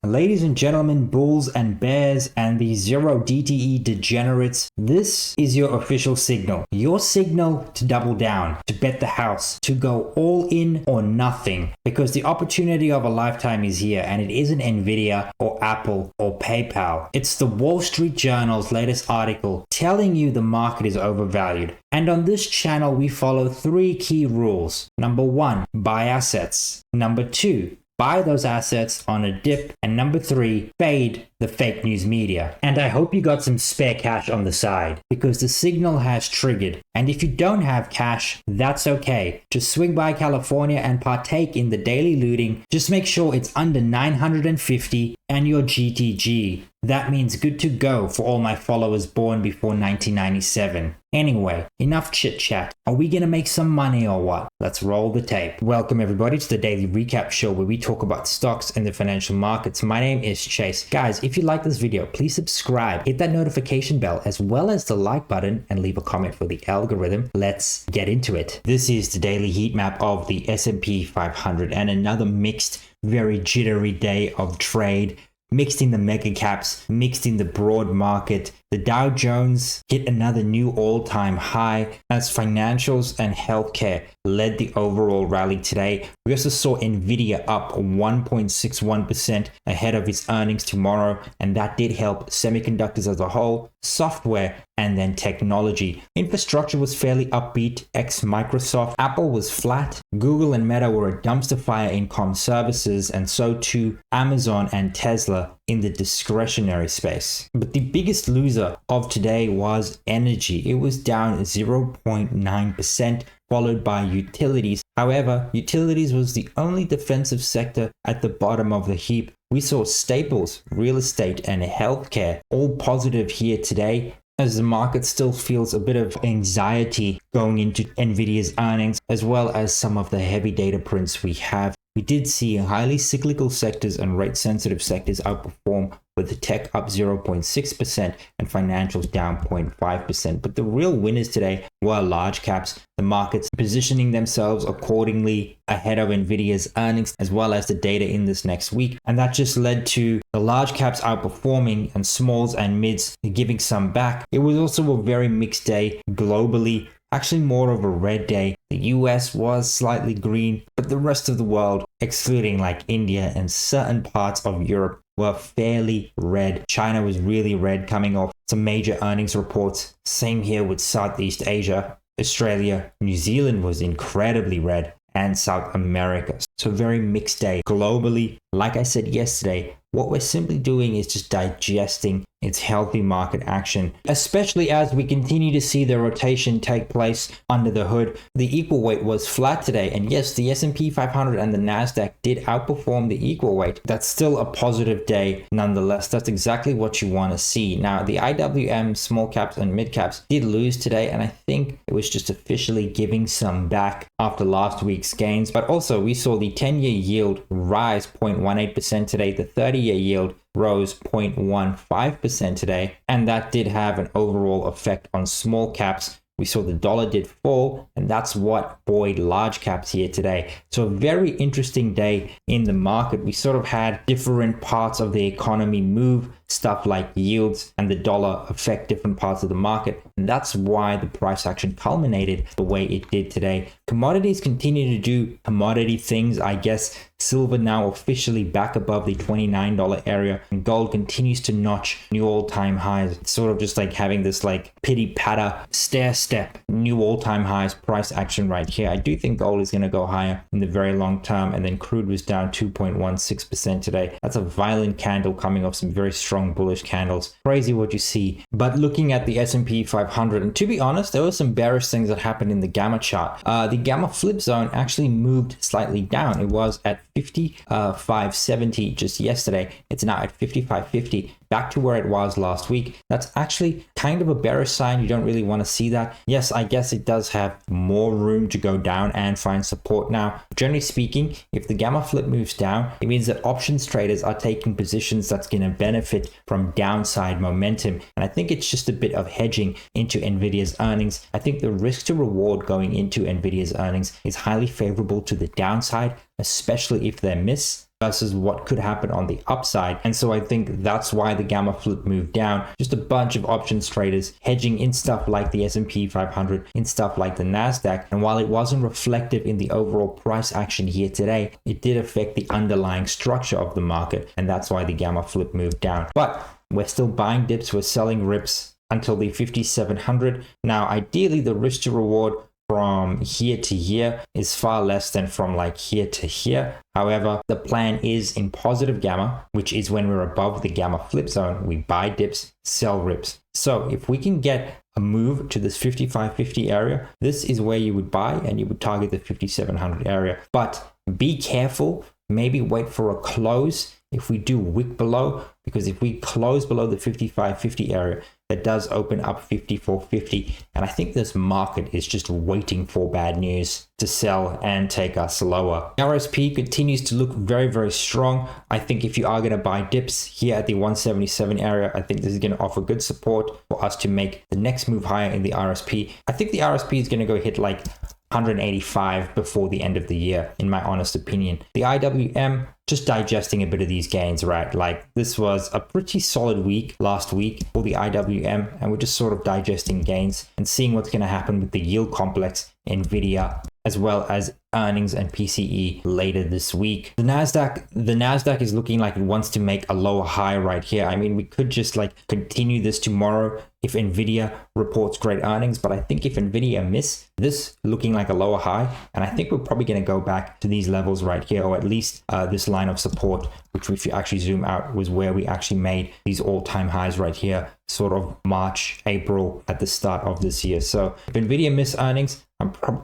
Ladies and gentlemen, bulls and bears and the zero DTE degenerates, this is your official signal. Your signal to double down, to bet the house, to go all in or nothing, because the opportunity of a lifetime is here, and it isn't Nvidia or Apple or PayPal. It's the Wall Street Journal's latest article telling you the market is overvalued. And on this channel, we follow 3 key rules. Number 1, buy assets. Number 2, buy those assets on a dip. And number 3, fade the fake news media. And I hope you got some spare cash on the side, because the signal has triggered. And if you don't have cash, that's okay. Just swing by California and partake in the daily looting. Just make sure it's under 950 and your GTG. That means good to go for all my followers born before 1997. Anyway, enough chit chat. Are we gonna make some money or what? Let's roll the tape. Welcome everybody to the daily recap show where we talk about stocks and the financial markets. My name is Chase. Guys, if you like this video, please subscribe, hit that notification bell as well as the like button, and leave a comment for the algorithm. Let's get into it. This is the daily heat map of the S&P 500 and another mixed, very jittery day of trade. Mixed in the mega caps, mixed in the broad market. The Dow Jones hit another new all-time high as financials and healthcare led the overall rally today. We also saw Nvidia up 1.61% ahead of its earnings tomorrow, and that did help semiconductors as a whole, software, and then technology. Infrastructure was fairly upbeat, ex Microsoft. Apple was flat. Google and Meta were a dumpster fire in comm services, and so too Amazon and Tesla in the discretionary space. But the biggest loser of today was energy. It was down 0.9%, followed by utilities. However, utilities was the only defensive sector at the bottom of the heap. We saw staples, real estate, and healthcare all positive here today, as the market still feels a bit of anxiety going into Nvidia's earnings, as well as some of the heavy data prints we have. We did see highly cyclical sectors and rate sensitive sectors outperform, with the tech up 0.6% and financials down 0.5%. But the real winners today were large caps, the markets positioning themselves accordingly ahead of Nvidia's earnings, as well as the data in this next week. And that just led to the large caps outperforming and smalls and mids giving some back. It was also a very mixed day globally. Actually more of a red day. The US was slightly green, but the rest of the world, excluding like India and certain parts of Europe, were fairly red. China was really red coming off some major earnings reports. Same here with Southeast Asia. Australia, New Zealand was incredibly red, and South America. So very mixed day globally. Like I said yesterday, what we're simply doing is just digesting its healthy market action, especially as we continue to see the rotation take place under the hood. The equal weight was flat today, and yes, the S&P 500 and the Nasdaq did outperform the equal weight. That's still a positive day nonetheless. That's exactly what you want to see. Now, the IWM small caps and mid caps did lose today, and I think it was just officially giving some back after last week's gains. But also we saw the 10-year yield rise 0.18% today. The 30-year yield rose 0.15% today, and that did have an overall effect on small caps. We saw the dollar did fall, and that's what buoyed large caps here today. So a very interesting day in the market. We sort of had different parts of the economy move, stuff like yields and the dollar affect different parts of the market. And that's why the price action culminated the way it did today. Commodities continue to do commodity things, I guess. Silver now officially back above the $29 area, and gold continues to notch new all-time highs. It's sort of just like having this like pity patter stair step, new all-time highs price action right here. I do think gold is going to go higher in the very long term. And then crude was down 2.16% today. That's a violent candle coming off some very strong bullish candles. Crazy what you see. But looking at the S&P 500, and to be honest, there were some bearish things that happened in the gamma chart. The gamma flip zone actually moved slightly down. It was at 55.70 just yesterday. It's now at 55.50, back to where it was last week. That's actually kind of a bearish sign. You don't really want to see that. Yes, I guess it does have more room to go down and find support now. Generally speaking, if the gamma flip moves down, it means that options traders are taking positions that's going to benefit from downside momentum. And I think it's just a bit of hedging into Nvidia's earnings. I think the risk to reward going into Nvidia's earnings is highly favorable to the downside, especially if they miss. versus what could happen on the upside. And so I think that's why the gamma flip moved down. Just a bunch of options traders hedging in stuff like the S&P 500, in stuff like the Nasdaq. And while it wasn't reflective in the overall price action here today, it did affect the underlying structure of the market. And that's why the gamma flip moved down. But we're still buying dips, we're selling rips until the 5,700. Now, ideally, the risk to reward from here to here is far less than from like here to here. However, the plan is in positive gamma, which is when we're above the gamma flip zone, we buy dips, sell rips. So if we can get a move to this 5550 area, this is where you would buy and you would target the 5700 area. But be careful, maybe wait for a close if we do wick below, because if we close below the 5550 area, that does open up 5450. And I think this market is just waiting for bad news to sell and take us lower. RSP continues to look very, very strong. I think if you are going to buy dips here at the 177 area, I think this is going to offer good support for us to make the next move higher in the RSP. I think the RSP is going to go hit like 185 before the end of the year, in my honest opinion. The IWM, just digesting a bit of these gains, right? Like this was a pretty solid week last week for the IWM, and we're just sort of digesting gains and seeing what's going to happen with the yield complex, Nvidia, as well as earnings and PCE later this week. The Nasdaq is looking like it wants to make a lower high right here. I mean, we could just like continue this tomorrow if Nvidia reports great earnings, but I think if Nvidia miss this looking like a lower high, and I think we're probably going to go back to these levels right here, or at least this line of support, which if you actually zoom out was where we actually made these all-time highs right here, sort of March, April at the start of this year. So if Nvidia miss earnings,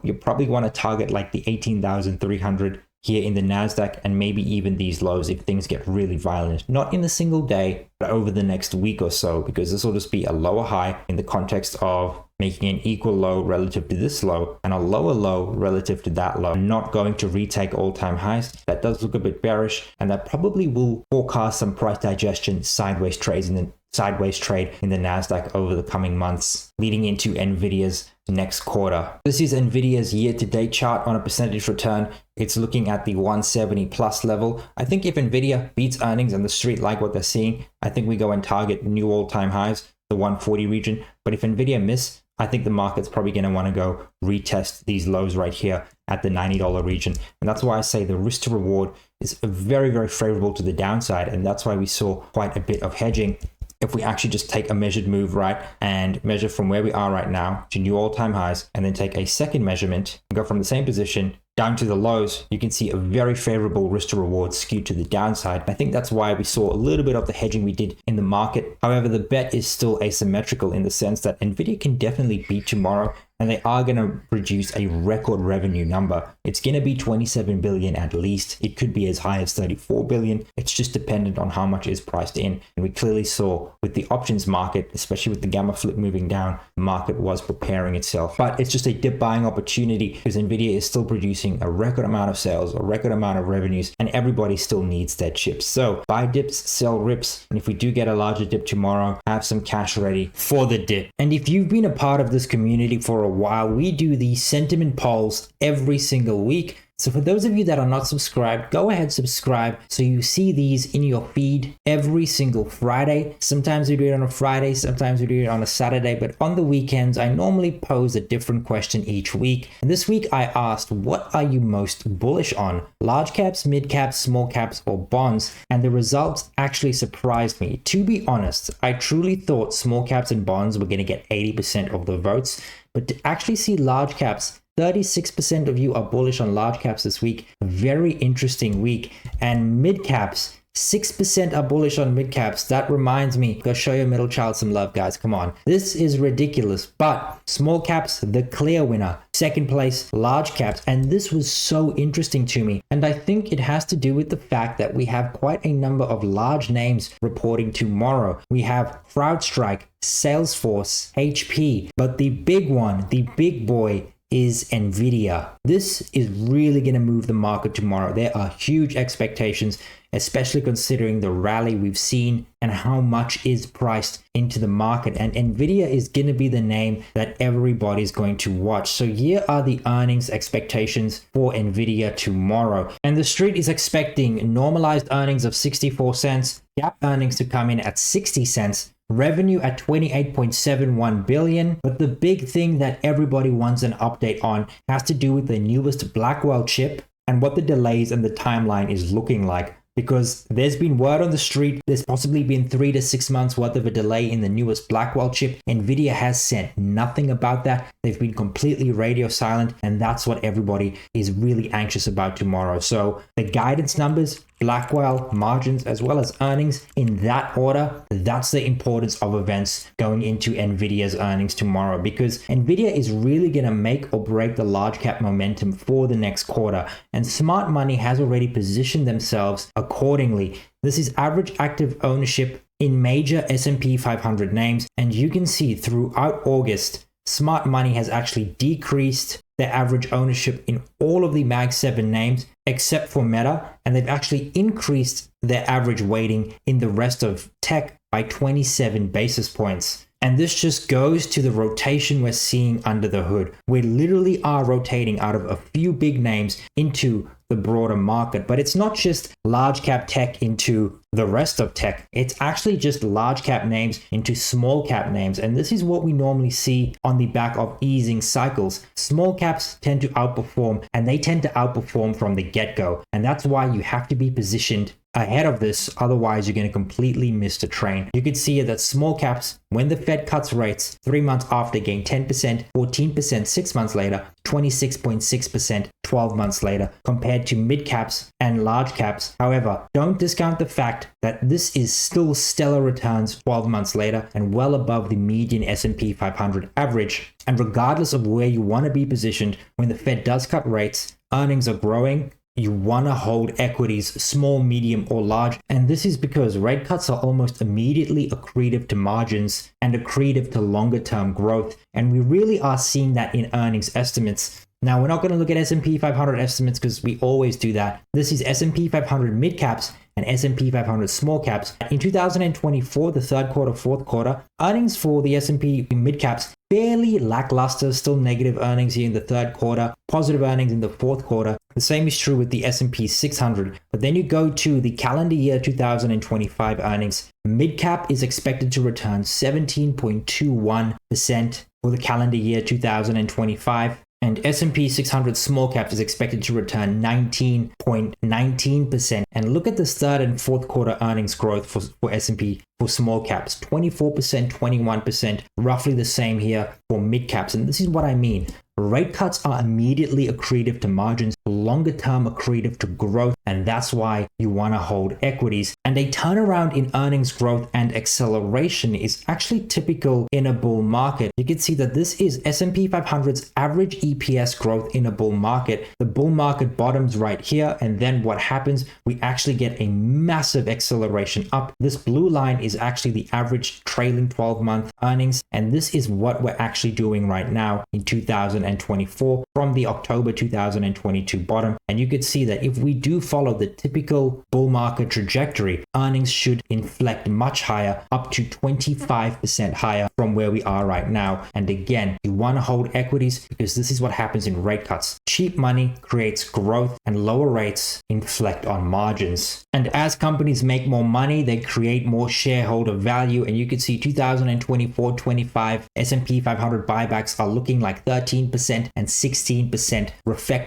you probably want to target like the 18,300 here in the Nasdaq, and maybe even these lows if things get really violent, not in a single day, but over the next week or so, because this will just be a lower high in the context of making an equal low relative to this low and a lower low relative to that low, not going to retake all-time highs. That does look a bit bearish, and that probably will forecast some price digestion, sideways trade in the Nasdaq over the coming months, leading into Nvidia's next quarter. This is Nvidia's year-to-date chart on a percentage return. It's looking at the 170 plus level. I think if Nvidia beats earnings and the street like what they're seeing, I think we go and target new all-time highs, the 140 region. But if Nvidia miss, I think the market's probably going to want to go retest these lows right here at the $90 region. And that's why I say the risk to reward is very, very favorable to the downside. And that's why we saw quite a bit of hedging. If we actually just take a measured move, right, and measure from where we are right now to new all-time highs, and then take a second measurement and go from the same position down to the lows, you can see a very favorable risk to reward skewed to the downside. I think that's why we saw a little bit of the hedging we did in the market. However, the bet is still asymmetrical in the sense that Nvidia can definitely beat tomorrow, and they are going to produce a record revenue number. It's going to be 27 billion at least. It could be as high as 34 billion. It's just dependent on how much is priced in. And we clearly saw with the options market, especially with the gamma flip moving down, the market was preparing itself. But it's just a dip buying opportunity because Nvidia is still producing a record amount of sales, a record amount of revenues, and everybody still needs their chips. So buy dips, sell rips. And if we do get a larger dip tomorrow, have some cash ready for the dip. And if you've been a part of this community for a while, we do these sentiment polls every single week. So for those of you that are not subscribed, go ahead, subscribe so you see these in your feed every single Friday. Sometimes we do it on a Friday, sometimes we do it on a Saturday, but on the weekends, I normally pose a different question each week. And this week I asked, what are you most bullish on? Large caps, mid caps, small caps, or bonds? And the results actually surprised me. To be honest, I truly thought small caps and bonds were going to get 80% of the votes, but to actually see large caps, 36% of you are bullish on large caps this week. Very interesting week. And mid caps, 6% are bullish on mid caps. That reminds me, go show your middle child some love, guys. Come on. This is ridiculous. But small caps, the clear winner. Second place, large caps. And this was so interesting to me. And I think it has to do with the fact that we have quite a number of large names reporting tomorrow. We have CrowdStrike, Salesforce, HP. But the big one, the big boy, is Nvidia. This is really going to move the market tomorrow. There are huge expectations. especially considering the rally we've seen and how much is priced into the market. And Nvidia is going to be the name that everybody's going to watch. So here are the earnings expectations for Nvidia tomorrow. And the street is expecting normalized earnings of 64 cents, GAAP earnings to come in at 60 cents, revenue at 28.71 billion. But the big thing that everybody wants an update on has to do with the newest Blackwell chip and what the delays and the timeline is looking like. Because there's been word on the street, there's possibly been 3 to 6 months worth of a delay in the newest Blackwell chip. Nvidia has said nothing about that. They've been completely radio silent, and that's what everybody is really anxious about tomorrow. So the guidance numbers, Blackwell, margins, as well as earnings in that order, that's the importance of events going into Nvidia's earnings tomorrow, because Nvidia is really going to make or break the large cap momentum for the next quarter, and smart money has already positioned themselves accordingly. This is average active ownership in major S&P 500 names, and you can see throughout August, smart money has actually decreased their average ownership in all of the Mag 7 names except for Meta, and they've actually increased their average weighting in the rest of tech by 27 basis points. And this just goes to the rotation we're seeing under the hood. We literally are rotating out of a few big names into the broader market, but it's not just large cap tech into the rest of tech. It's actually just large cap names into small cap names. And this is what we normally see on the back of easing cycles. Small caps tend to outperform, and they tend to outperform from the get-go. And that's why you have to be positioned ahead of this, otherwise you're going to completely miss the train. You can see that small caps, when the Fed cuts rates 3 months after, gain 10%, 14% 6 months later, 26.6% 12 months later, compared to mid caps and large caps. However, don't discount the fact that this is still stellar returns 12 months later and well above the median S&P 500 average. And regardless of where you want to be positioned, when the Fed does cut rates, earnings are growing, you want to hold equities, small, medium, or large. And this is because rate cuts are almost immediately accretive to margins and accretive to longer term growth. And we really are seeing that in earnings estimates. Now, we're not going to look at S&P 500 estimates because we always do that. This is S&P 500 mid caps and S&P 500 small caps. In 2024, the third quarter, fourth quarter, earnings for the S&P mid caps fairly lackluster, still negative earnings here in the third quarter, positive earnings in the fourth quarter. The same is true with the S&P 600. But then you go to the calendar year 2025 earnings. Mid cap is expected to return 17.21% for the calendar year 2025. And S&P 600 small cap is expected to return 19.19%. And look at this third and fourth quarter earnings growth for S&P for small caps, 24%, 21%, roughly the same here for mid caps. And this is what I mean. Rate cuts are immediately accretive to margins, longer term accretive to growth, and that's why you want to hold equities. And a turnaround in earnings growth and acceleration is actually typical in a bull market. You can see that this is S&P 500's average EPS growth in a bull market. The bull market bottoms right here, and then what happens? We actually get a massive acceleration up. This blue line is actually the average trailing 12-month earnings, and this is what we're actually doing right now in 2024 from the October 2022 bottom. And you could see that if we do follow the typical bull market trajectory, earnings should inflect much higher, up to 25% higher from where we are right now. And again, you want to hold equities because this is what happens in rate cuts. Cheap money creates growth, and lower rates inflect on margins. And as companies make more money, they create more shareholder value. And you can see 2024-25 S&P 500 buybacks are looking like 13% and 16%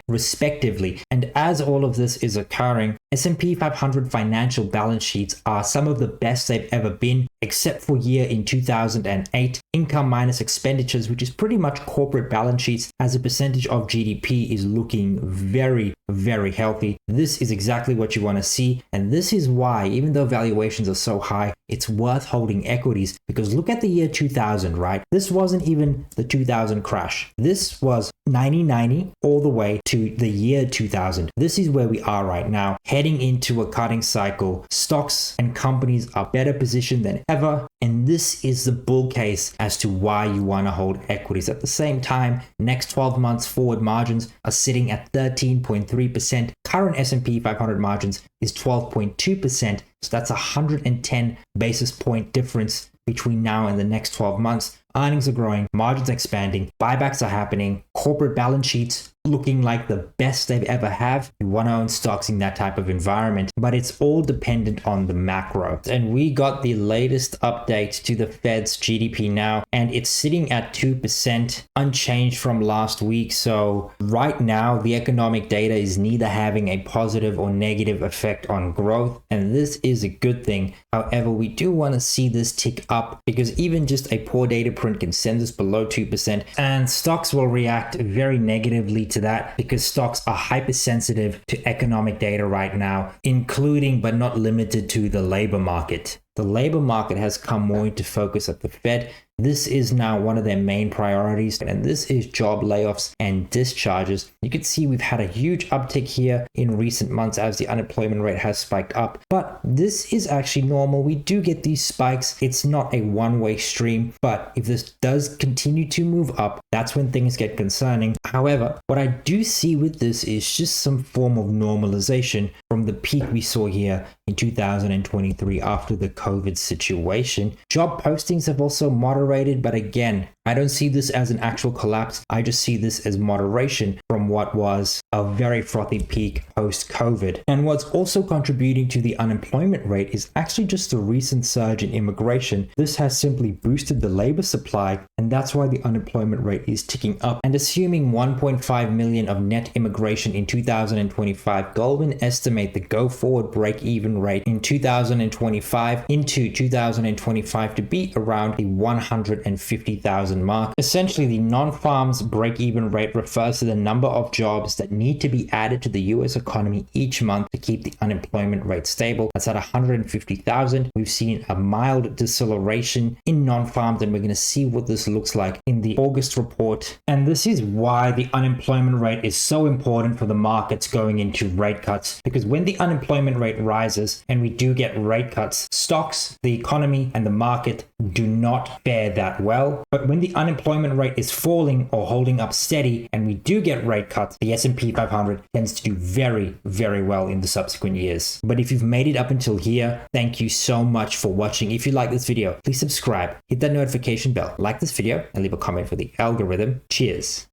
respectively. And as all of this is occurring, S&P 500 financial balance sheets are some of the best they've ever been, except for year in 2008. Income minus expenditures, which is pretty much corporate balance sheets as a percentage of GDP, is looking very, very healthy. This is exactly what you want to see. And this is why, even though valuations are so high, it's worth holding equities, because look at the year 2000, right? This wasn't even the 2000 crash. This was 1990 all the way to the year 2000. This is where we are right now, heading into a cutting cycle. Stocks and companies are better positioned than ever, and this is the bull case as to why you want to hold equities. At the same time, next 12 months forward margins are sitting at 13.3%. Current S&P 500 margins is 12.2%. So that's a 110 basis point difference between now and the next 12 months. Earnings are growing, margins expanding, buybacks are happening, corporate balance sheets looking like the best they've ever have. You want to own stocks in that type of environment, but it's all dependent on the macro. And we got the latest update to the Fed's GDP now, and it's sitting at 2%, unchanged from last week. So right now, the economic data is neither having a positive or negative effect on growth, and this is a good thing. However, we do want to see this tick up, because even just a poor data print can send us below 2%, and stocks will react very negatively to that, because stocks are hypersensitive to economic data right now, including but not limited to the labor market. The labor market has come more into focus at the Fed. This is now one of their main priorities, and this is job layoffs and discharges. You can see we've had a huge uptick here in recent months as the unemployment rate has spiked up, but this is actually normal. We do get these spikes. It's not a one-way stream, but if this does continue to move up, that's when things get concerning. However, what I do see with this is just some form of normalization from the peak we saw here in 2023 after the COVID situation. Job postings have also moderated, but again, I don't see this as an actual collapse. I just see this as moderation from what was a very frothy peak post-COVID. And what's also contributing to the unemployment rate is actually just the recent surge in immigration. This has simply boosted the labor supply, and that's why the unemployment rate is ticking up. And assuming 1.5 million of net immigration in 2025, Goldman estimate the go-forward break-even rate in 2025 into 2025 to be around the 150,000 mark. Essentially, the non-farms break-even rate refers to the number of jobs that need to be added to the US economy each month to keep the unemployment rate stable. That's at 150,000. We've seen a mild deceleration in non-farms, and we're going to see what this looks like in the August report. And this is why the unemployment rate is so important for the markets going into rate cuts, because when the unemployment rate rises and we do get rate cuts, stocks, the economy, and the market do not fare that well. But when the unemployment rate is falling or holding up steady and we do get rate cuts, the S&P 500 tends to do very, very well in the subsequent years. But if you've made it up until here, thank you so much for watching. If you like this video, please subscribe, hit that notification bell, like this video, and leave a comment for the algorithm. Cheers.